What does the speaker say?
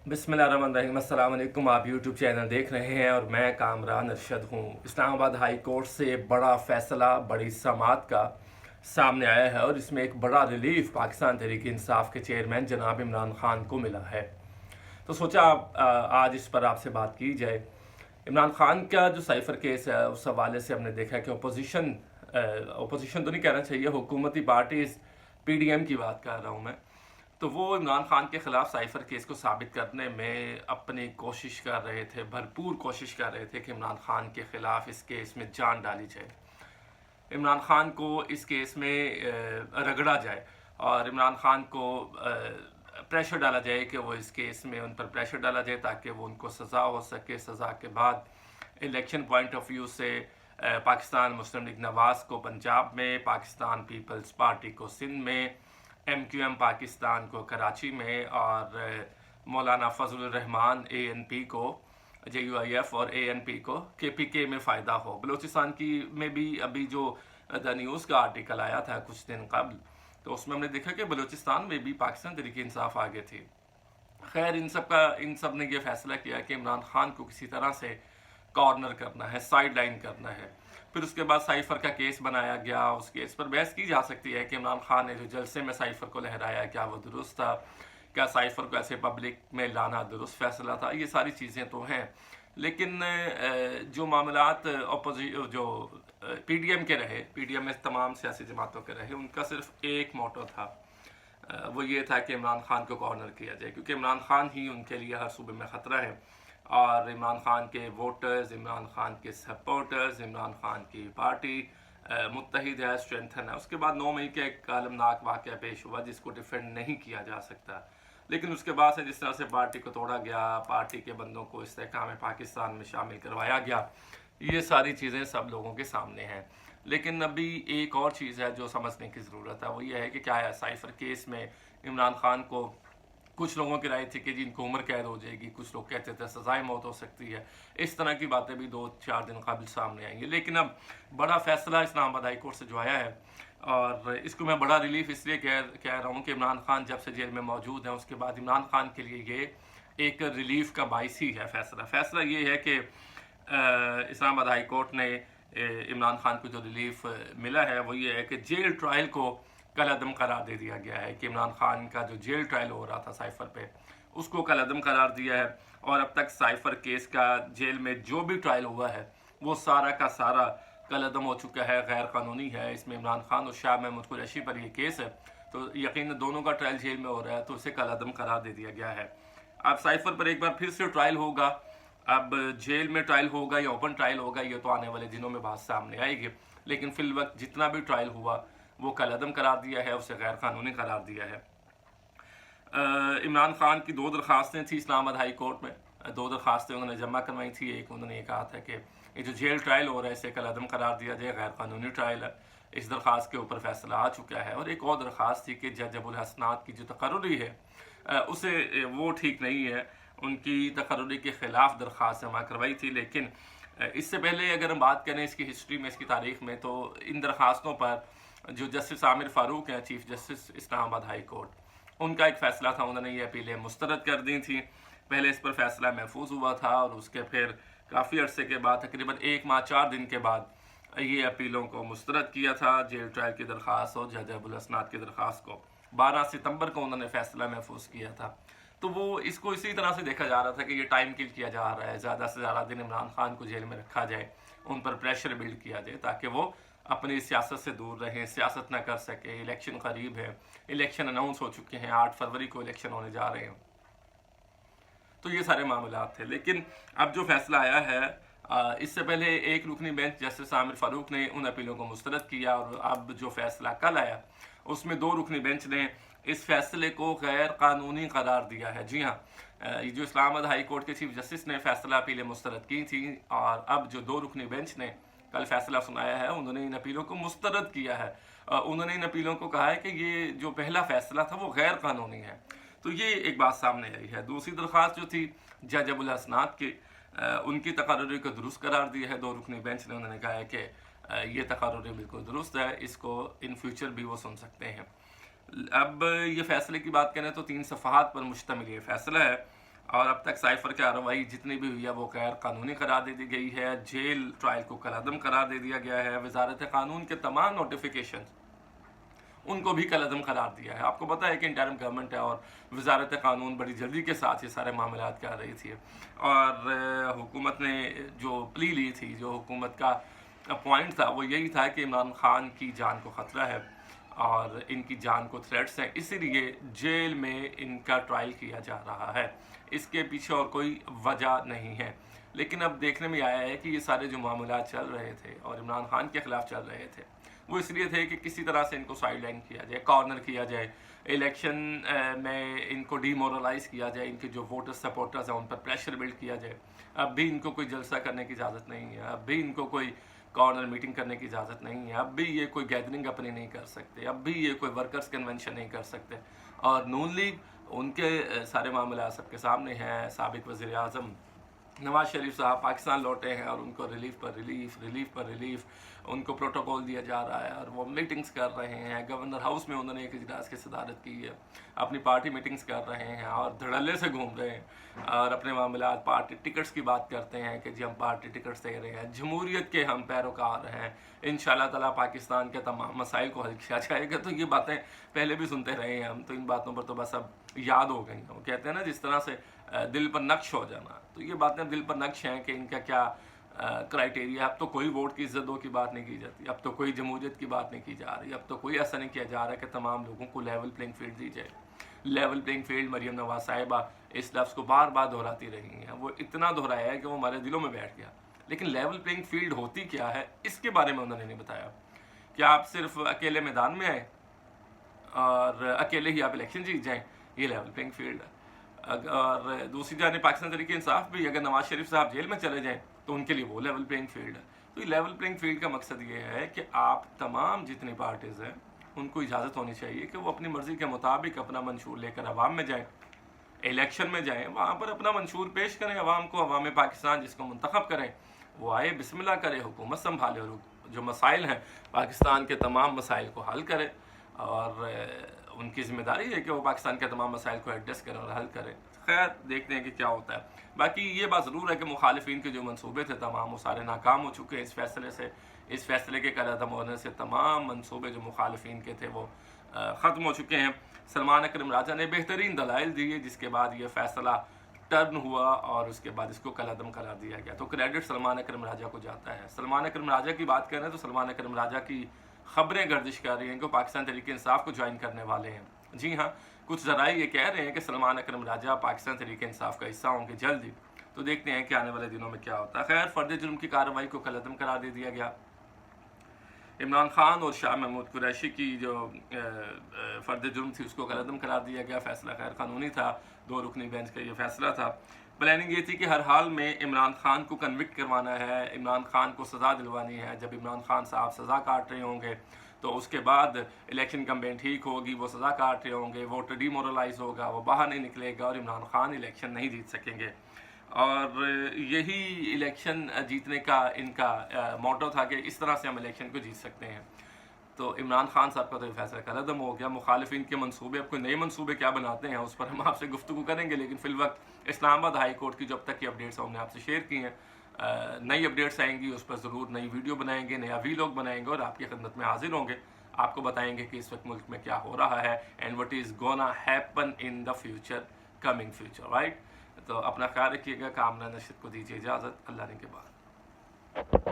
बिस्मिल्लाहिर्रहमानिर्रहीम। अस्सलाम वालेकुम। आप यूट्यूब चैनल देख रहे हैं और मैं कामरान अरशद हूँ। इस्लामाबाद हाई कोर्ट से बड़ा फ़ैसला, बड़ी समाअत का सामने आया है और इसमें एक बड़ा रिलीफ पाकिस्तान तहरीक इंसाफ के चेयरमैन जनाब इमरान खान को मिला है। तो सोचा आज इस पर आपसे बात की जाए। इमरान खान का जो साइफर केस है उस हवाले से हमने देखा है कि अपोजिशन तो नहीं कहना चाहिए, हुकूमती पार्टीज PDM की बात कर रहा हूँ मैं, तो वो इमरान खान के खिलाफ साइफर केस को साबित करने में अपनी कोशिश कर रहे थे, भरपूर कोशिश कर रहे थे कि इमरान खान के खिलाफ इस केस में जान डाली जाए, इमरान खान को इस केस में रगड़ा जाए और इमरान खान को प्रेशर डाला जाए कि वो इस केस में उन पर प्रेशर डाला जाए ताकि वो उनको सज़ा हो सके। सज़ा के बाद इलेक्शन पॉइंट ऑफ व्यू से पाकिस्तान मुस्लिम लीग नवाज़ को पंजाब में, पाकिस्तान पीपल्स पार्टी को सिंध में, MQM पाकिस्तान को कराची में और मौलाना फजल रहमान ANP को, JUIF और ANP को KPK में फ़ायदा हो। बलूचिस्तान की में भी अभी जो द न्यूज़ का आर्टिकल आया था कुछ दिन कबल, तो उसमें हमने देखा कि बलूचिस्तान में भी पाकिस्तान तहरीक इंसाफ आगे थी। खैर इन सब ने ये फैसला किया कि इमरान खान को किसी तरह से कॉर्नर करना है, साइड लाइन करना है। फिर उसके बाद साइफर का केस बनाया गया। उस केस पर बहस की जा सकती है कि इमरान खान ने जो जलसे में साइफर को लहराया क्या वो दुरुस्त था, क्या साइफर को ऐसे पब्लिक में लाना दुरुस्त फैसला था, ये सारी चीज़ें तो हैं। लेकिन जो मामलात जो PDM के रहे, PDM में तमाम सियासी जमातों के रहे, उनका सिर्फ एक मोटो था, वो ये था कि इमरान खान को कॉर्नर किया जाए, क्योंकि इमरान खान ही उनके लिए हर सूबे में ख़तरा है और इमरान खान के वोटर्स, इमरान खान के सपोर्टर्स, इमरान खान की पार्टी मुत्तहिद है, स्ट्रेंथन है। उसके बाद 9 मई का एक अलमनाक वाक़या पेश हुआ जिसको डिफेंड नहीं किया जा सकता, लेकिन उसके बाद से जिस तरह से पार्टी को तोड़ा गया, पार्टी के बंदों को इस्तेहकाम पाकिस्तान में शामिल करवाया गया, ये सारी चीज़ें सब लोगों के सामने हैं। लेकिन अभी एक और चीज़ है जो समझने की ज़रूरत है, वो ये है कि क्या है साइफर केस में इमरान खान को कुछ लोगों की राय थी कि जी इनको उम्र कैद हो जाएगी, कुछ लोग कहते थे सजाए मौत हो सकती है। इस तरह की बातें भी 2-4 दिन कबल सामने आएंगी। लेकिन अब बड़ा फैसला इस्लामाबाद हाई कोर्ट से जो आया है, और इसको मैं बड़ा रिलीफ इसलिए कह रहा हूँ कि इमरान खान जब से जेल में मौजूद है उसके बाद इमरान खान के लिए ये एक रिलीफ का बाइस ही है। फैसला ये है कि इस्लामाबाद हाई कोर्ट ने इमरान खान को जो रिलीफ मिला है वो ये है कि जेल ट्रायल को कल अदम करार दे दिया गया है, कि इमरान खान का जो जेल ट्रायल हो रहा था साइफर पे उसको कल अदम करार दिया है। और अब तक साइफर केस का जेल में जो भी ट्रायल हुआ है वो सारा का सारा कल अदम हो चुका है, गैर कानूनी है। इसमें इमरान खान और शाह महमूद कुरैशी पर ये केस है, तो यकीन दोनों का ट्रायल जेल में हो रहा है, तो उसे कल अदम करार दे दिया गया है। अब साइफर पर एक बार फिर से ट्रायल होगा। अब जेल में ट्रायल होगा या ओपन ट्रायल होगा ये तो आने वाले दिनों में बात सामने आएगी, लेकिन फिल वक्त जितना भी ट्रायल हुआ वो कल अदम करार दिया है, उसे गैर कानूनी करार दिया है। इमरान खान की 2 दरख्वास्तें थी इस्लामाबाद हाई कोर्ट में, 2 दरख्वास्तें उन्होंने जमा करवाई थी। एक उन्होंने ये कहा था कि ये जो जेल ट्रायल हो रहा है इसे कल अदम करार दिया जाए, गैर कानूनी ट्रायल है। इस दरख्वास्त के ऊपर फैसला आ चुका है। और एक और दरख्वास्त थी कि जज अबुल हसनात की जो तकर्रुरी है उसे वो ठीक नहीं है, उनकी तकर्रुरी के ख़िलाफ़ दरख्वास्त जमा करवाई थी। लेकिन इससे पहले अगर हम बात करें इसकी हिस्ट्री में, इसकी तारीख़ में, तो इन दरख्वास्तों पर जो जस्टिस आमिर फ़ारूक हैं, chief justice Islamabad high court, उनका एक फ़ैसला था, उन्होंने ये अपीलें मुस्तरद कर दी थी। पहले इस पर फैसला महफूज हुआ था और उसके फिर काफ़ी अरसे के बाद, तकरीबन 1 माह 4 दिन के बाद, ये अपीलों को मुस्तरद किया था। जेल ट्रायल की दरख्वास्त और जज अबुल हसनात की दरख्वास्त को 12 सितंबर को उन्होंने फैसला महफूज किया था। तो वो इसको इसी तरह से देखा जा रहा था कि ये टाइम किल किया जा रहा है, ज़्यादा से ज़्यादा दिन इमरान खान को जेल में रखा जाए, उन पर प्रेशर बिल्ड किया जाए ताकि वो अपनी सियासत से दूर रहें, सियासत ना कर सके। इलेक्शन करीब है, इलेक्शन अनाउंस हो चुके हैं, 8 फरवरी को इलेक्शन होने जा रहे हैं। तो ये सारे मामलात थे। लेकिन अब जो फैसला आया है, इससे पहले एक रुकनी बेंच जस्टिस आमिर फ़ारूक ने उन अपीलों को मुस्तरद किया और अब जो फैसला कल आया उसमें 2 रुकनी बेंच ने इस फैसले को गैर कानूनी करार दिया है। जी हाँ, ये जो इस्लामाबाद हाई कोर्ट के चीफ जस्टिस ने फैसला अपीलें मुस्तरद की थी और अब जो 2 रुकनी बेंच ने कल फैसला सुनाया है उन्होंने इन अपीलों को मुस्तरद किया है। उन्होंने इन अपीलों को कहा है कि ये जो पहला फैसला था वो गैर कानूनी है। तो ये एक बात सामने आई है। दूसरी दरख्वास्त जो थी जज अबुल हसनात की, उनकी तकर्रुरी को दुरुस्त करार दिया है 2 रुकनी बेंच ने। उन्होंने कहा है कि ये तकर्रुरी बिल्कुल दुरुस्त है, इसको इन फ्यूचर भी वो सुन सकते हैं। अब ये फैसले की बात करें तो 3 सफ़हात पर मुश्तमिल ये फैसला है اور اب تک سائفر کارروائی جتنی بھی ہوئی ہے وہ غیر قانونی قرار دے دی گئی ہے، جیل ٹرائل کو کالعدم قرار دے دیا گیا ہے، وزارت قانون کے تمام نوٹیفیکیشن ان کو بھی کالعدم قرار دیا ہے۔ آپ کو پتہ ہے کہ انٹرم گورنمنٹ ہے اور وزارت قانون بڑی جلدی کے ساتھ یہ سارے معاملات کر رہی تھی، اور حکومت نے جو پلی لی تھی، جو حکومت کا پوائنٹ تھا وہ یہی تھا کہ عمران خان کی جان کو خطرہ ہے اور ان کی جان کو تھریٹس ہیں، اسی لیے جیل میں ان کا ٹرائل کیا جا رہا ہے، اس کے پیچھے اور کوئی وجہ نہیں ہے۔ لیکن اب دیکھنے میں آیا ہے کہ یہ سارے جو معاملات چل رہے تھے اور عمران خان کے خلاف چل رہے تھے وہ اس لیے تھے کہ کسی طرح سے ان کو سائیڈ لائن کیا جائے، کارنر کیا جائے، الیکشن میں ان کو ڈی مورلائز کیا جائے، ان کے جو ووٹر سپورٹرز ہیں ان پر پریشر بلڈ کیا جائے۔ اب بھی ان کو کوئی جلسہ کرنے کی اجازت نہیں ہے، اب بھی ان کو کوئی کارنر میٹنگ کرنے کی اجازت نہیں ہے، اب بھی یہ کوئی گیدرنگ اپنی نہیں کر سکتے، اب بھی یہ کوئی ورکرز کنونشن نہیں کر سکتے۔ اور نون لیگ ان کے سارے معاملات سب کے سامنے ہیں۔ سابق وزیر اعظم نواز شریف صاحب پاکستان لوٹے ہیں اور ان کو ریلیف پر ریلیف ان کو پروٹوکول دیا جا رہا ہے اور وہ میٹنگز کر رہے ہیں۔ گورنر ہاؤس میں انہوں نے ایک اجلاس کی صدارت کی ہے، اپنی پارٹی میٹنگز کر رہے ہیں اور دھڑلے سے گھوم رہے ہیں اور اپنے معاملات پارٹی ٹکٹس کی بات کرتے ہیں کہ جی ہم پارٹی ٹکٹس دے رہے ہیں، جمہوریت کے ہم پیروکار ہیں، انشاءاللہ تعالیٰ پاکستان کے تمام مسائل کو حل کیا جائے گا۔ تو یہ باتیں پہلے بھی سنتے رہے ہیں ہم، تو ان باتوں پر تو بس اب یاد ہو گئی ہیں۔ وہ کہتے ہیں نا جس طرح سے دل پر نقش ہو جانا، تو یہ باتیں دل پر نقش ہیں کہ ان کا کیا کرائٹیریا۔ اب تو کوئی ووٹ کی عزتوں کی بات نہیں کی جاتی، اب تو کوئی جمہوریت کی بات نہیں کی جا رہی، اب تو کوئی ایسا نہیں کیا جا رہا کہ تمام لوگوں کو لیول پلینگ فیلڈ دی جائے۔ Level playing field Maryam Nawaz صاحبہ اس لفظ کو بار بار دہراتی رہی ہیں، وہ اتنا دہرایا ہے کہ وہ ہمارے دلوں میں بیٹھ گیا۔ لیکن لیول پلینگ فیلڈ ہوتی کیا ہے اس کے بارے میں انہوں نے نہیں بتایا۔ کیا آپ صرف اکیلے میدان میں آئے اور اکیلے ہی آپ الیکشن جیت جائیں؟ یہ لیول پلینگ فیلڈ ہے۔ اور دوسری جانب پاکستان تحریک انصاف بھی اگر نواز شریف صاحب جیل میں چلے جائیں تو ان کے لیے وہ لیول پلینگ فیلڈ ہے۔ تو یہ لیول پلینگ فیلڈ کا مقصد یہ ہے کہ آپ تمام جتنی پارٹیز ہیں ان کو اجازت ہونی چاہیے کہ وہ اپنی مرضی کے مطابق اپنا منشور لے کر عوام میں جائیں، الیکشن میں جائیں، وہاں پر اپنا منشور پیش کریں عوام کو، عوام پاکستان جس کو منتخب کریں وہ آئے، بسم اللہ کرے، حکومت سنبھالے اور جو مسائل ہیں پاکستان کے تمام مسائل کو حل کرے، اور ان کی ذمہ داری ہے کہ وہ پاکستان کے تمام مسائل کو ایڈریس کریں اور حل کریں۔ خیر دیکھتے ہیں کہ کیا ہوتا ہے۔ باقی یہ بات ضرور ہے کہ مخالفین کے جو منصوبے تھے تمام وہ سارے ناکام ہو چکے ہیں اس فیصلے سے، اس فیصلے کے قدم ہونے سے تمام منصوبے جو مخالفین کے تھے وہ ختم ہو چکے ہیں۔ سلمان اکرم راجہ نے بہترین دلائل دیے جس کے بعد یہ فیصلہ ٹرن ہوا اور اس کے بعد اس کو کالعدم قرار دیا گیا، تو کریڈٹ سلمان اکرم راجہ کو جاتا ہے۔ سلمان اکرم راجہ کی بات کریں تو سلمان اکرم راجہ کی خبریں گردش کر رہی ہیں کہ وہ پاکستان تحریک انصاف کو جوائن کرنے والے ہیں۔ جی ہاں، کچھ ذرائع یہ کہہ رہے ہیں کہ سلمان اکرم راجہ پاکستان تحریک انصاف کا حصہ ہوں گے جلد ہی، تو دیکھتے ہیں کہ آنے والے دنوں میں کیا ہوتا ہے۔ خیر فرد جرم کی کارروائی کو کالعدم قرار دے دیا گیا۔ عمران خان اور شاہ محمود قریشی کی جو فرد جرم تھی اس کو کالعدم قرار دیا گیا، فیصلہ غیر قانونی تھا، 2 رکنی بینچ کا یہ فیصلہ تھا۔ پلاننگ یہ تھی کہ ہر حال میں عمران خان کو کنوکٹ کروانا ہے، عمران خان کو سزا دلوانی ہے۔ جب عمران خان صاحب سزا کاٹ رہے ہوں گے تو اس کے بعد الیکشن کمپین ٹھیک ہوگی، وہ سزا کاٹ رہے ہوں گے، ووٹر ڈی مورلائز ہوگا، وہ باہر نہیں نکلے گا اور عمران خان الیکشن نہیں جیت سکیں گے۔ اور یہی الیکشن جیتنے کا ان کا موٹو تھا کہ اس طرح سے ہم الیکشن کو جیت سکتے ہیں۔ تو عمران خان صاحب کا تو یہ فیصلہ کالعدم ہو گیا۔ مخالفین کے منصوبے، اب کوئی نئے منصوبے کیا بناتے ہیں اس پر ہم آپ سے گفتگو کریں گے، لیکن فی الوقت اسلام آباد ہائی کورٹ کی جو اب تک کی اپڈیٹس ہم نے آپ سے شیئر کی ہیں، نئی اپڈیٹس آئیں گی اس پر ضرور نئی ویڈیو بنائیں گے، نیا ویلاگ بنائیں گے اور آپ کی خدمت میں حاضر ہوں گے، آپ کو بتائیں گے کہ اس وقت ملک میں کیا ہو رہا ہے and what is gonna happen in the future, coming future, right. تو اپنا خیال رکھیے گا۔ کامران نشد کو دیجیے اجازت، اللہ نے کے بعد۔